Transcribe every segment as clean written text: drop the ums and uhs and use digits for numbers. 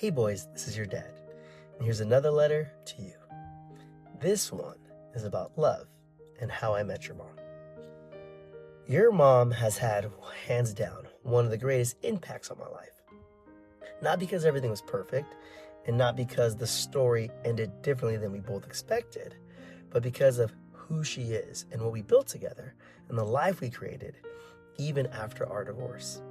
Hey boys, this is your dad, and here's another letter to you. This one is about love and how I met your mom. Your mom has had, hands down, one of the greatest impacts on my life. Not because everything was perfect, and not because the story ended differently than we both expected, but because of who she is and what we built together and the life we created, even after our divorce.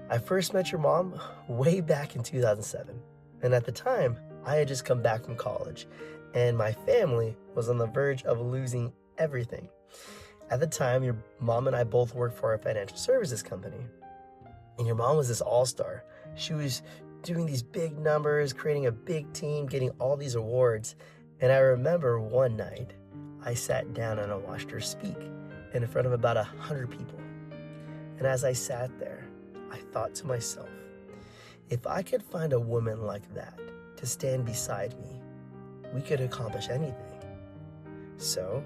I first met your mom way back in 2007, and at the time, I had just come back from college, and my family was on the verge of losing everything. At the time, your mom and I both worked for a financial services company, and your mom was this all-star. She was doing these big numbers, creating a big team, getting all these awards, and I remember one night, I sat down and I watched her speak in front of about 100 people. And as I sat there, I thought to myself, if I could find a woman like that to stand beside me, we could accomplish anything. So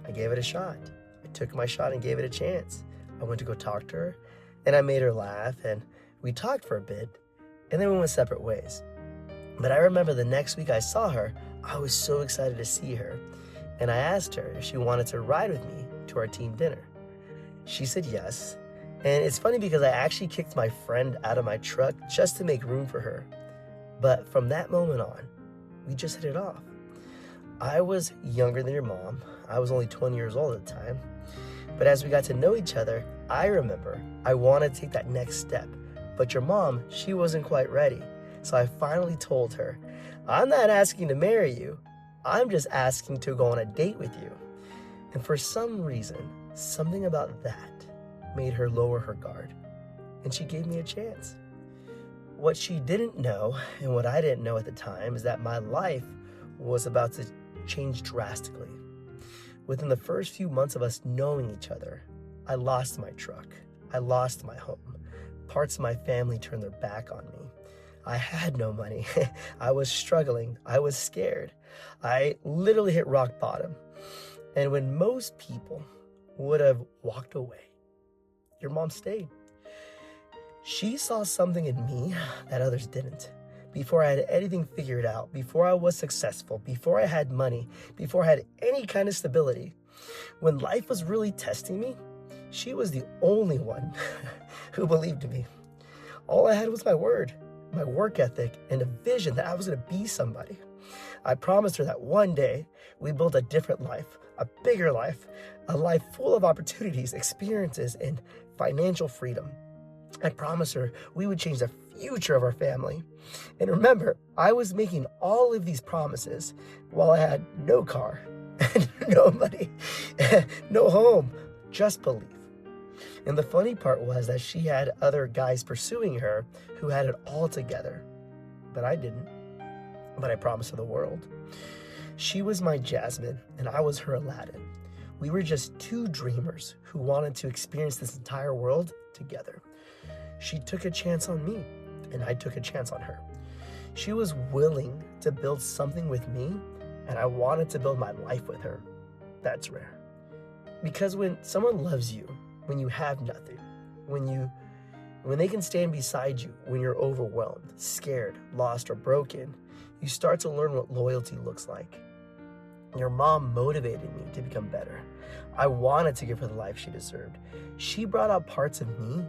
I gave it a shot. I took my shot and gave it a chance. I went to go talk to her, and I made her laugh, and we talked for a bit, and then we went separate ways. But I remember the next week I saw her, I was so excited to see her, and I asked her if she wanted to ride with me to our team dinner. She said yes, and it's funny because I actually kicked my friend out of my truck just to make room for her. But from that moment on, we just hit it off. I was younger than your mom. I was only 20 years old at the time. But as we got to know each other, I remember I wanted to take that next step. But your mom, she wasn't quite ready. So I finally told her, I'm not asking to marry you. I'm just asking to go on a date with you. And for some reason, something about that made her lower her guard. And she gave me a chance. What she didn't know, and what I didn't know at the time, is that my life was about to change drastically. Within the first few months of us knowing each other, I lost my truck. I lost my home. Parts of my family turned their back on me. I had no money. I was struggling. I was scared. I literally hit rock bottom. And when most people would have walked away, your mom stayed. She saw something in me that others didn't. Before I had anything figured out, before I was successful, before I had money, before I had any kind of stability, when life was really testing me, she was the only one who believed in me. All I had was my word, my work ethic, and a vision that I was going to be somebody. I promised her that one day we build a different life, a bigger life, a life full of opportunities, experiences, and financial freedom. I promised her we would change the future of our family. And remember, I was making all of these promises while I had no car, no money, no home, just belief. And the funny part was that she had other guys pursuing her who had it all together. But I didn't. But I promised her the world. She was my Jasmine, and I was her Aladdin. We were just two dreamers who wanted to experience this entire world together. She took a chance on me, and I took a chance on her. She was willing to build something with me, and I wanted to build my life with her. That's rare. Because when someone loves you, when you have nothing, when they can stand beside you when you're overwhelmed, scared, lost, or broken, you start to learn what loyalty looks like. Your mom motivated me to become better. I wanted to give her the life she deserved. She brought out parts of me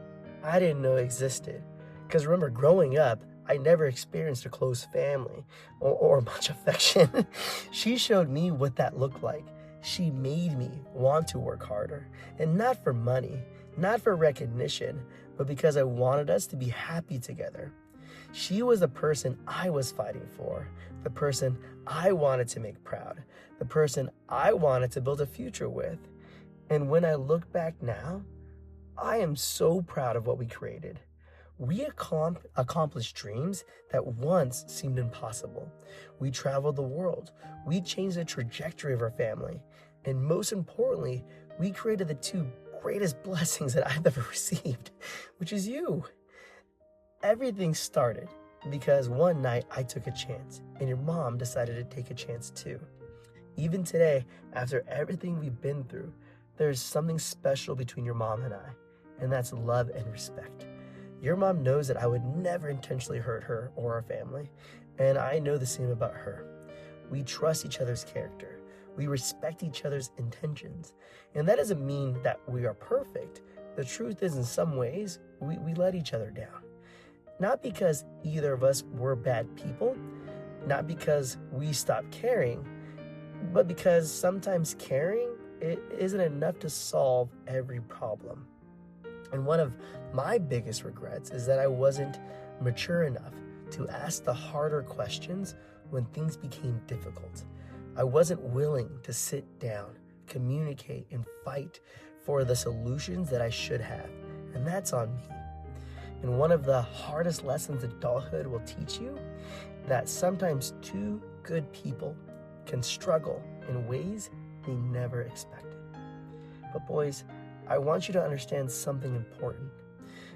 I didn't know existed. Because remember, growing up, I never experienced a close family or much affection. She showed me what that looked like. She made me want to work harder. And not for money, not for recognition, but because I wanted us to be happy together. She was the person I was fighting for, the person I wanted to make proud, the person I wanted to build a future with. And when I look back now, I am so proud of what we created. We accomplished dreams that once seemed impossible. We traveled the world. We changed the trajectory of our family. And most importantly, we created the two greatest blessings that I've ever received, which is you. Everything started because one night I took a chance, and your mom decided to take a chance too. Even today, after everything we've been through, there's something special between your mom and I, and that's love and respect. Your mom knows that I would never intentionally hurt her or our family, and I know the same about her. We trust each other's character. We respect each other's intentions. And that doesn't mean that we are perfect. The truth is, in some ways, we let each other down. Not because either of us were bad people, not because we stopped caring, but because sometimes caring it isn't enough to solve every problem. And one of my biggest regrets is that I wasn't mature enough to ask the harder questions when things became difficult. I wasn't willing to sit down, communicate, and fight for the solutions that I should have. And that's on me. And one of the hardest lessons adulthood will teach you, that sometimes two good people can struggle in ways they never expected. But boys, I want you to understand something important.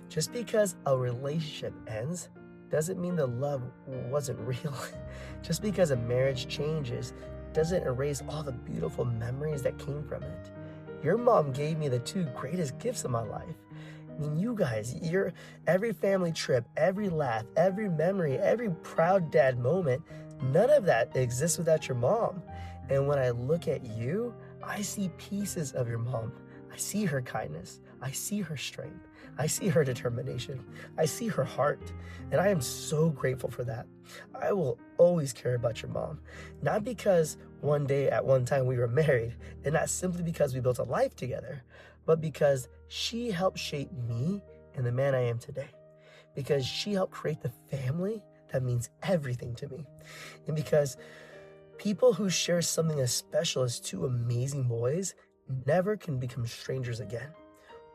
Just because a relationship ends doesn't mean the love wasn't real. Just because a marriage changes doesn't erase all the beautiful memories that came from it. Your mom gave me the two greatest gifts of my life. I mean, you guys, every family trip, every laugh, every memory, every proud dad moment, none of that exists without your mom. And when I look at you, I see pieces of your mom. I see her kindness. I see her strength. I see her determination. I see her heart. And I am so grateful for that. I will always care about your mom. Not because one day at one time we were married, and not simply because we built a life together, but because she helped shape me and the man I am today. Because she helped create the family that means everything to me. And because people who share something as special as two amazing boys never can become strangers again.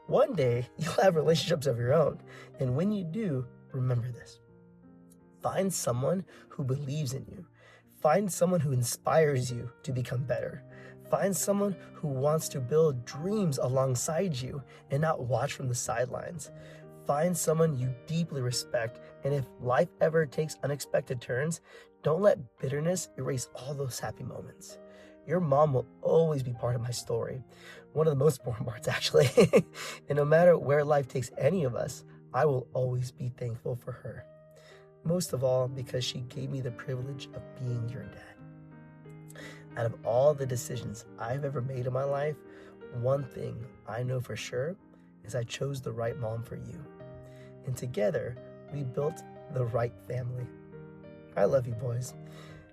One day, you'll have relationships of your own. And when you do, remember this. Find someone who believes in you. Find someone who inspires you to become better. Find someone who wants to build dreams alongside you and not watch from the sidelines. Find someone you deeply respect. And if life ever takes unexpected turns, don't let bitterness erase all those happy moments. Your mom will always be part of my story. One of the most important parts, actually. And no matter where life takes any of us, I will always be thankful for her. Most of all, because she gave me the privilege of being your dad. Out of all the decisions I've ever made in my life, one thing I know for sure is I chose the right mom for you. And together, we built the right family. I love you, boys.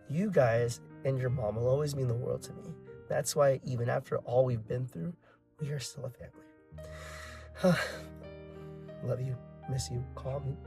You guys and your mom will always mean the world to me. That's why even after all we've been through, we are still a family. Love you, miss you, call me,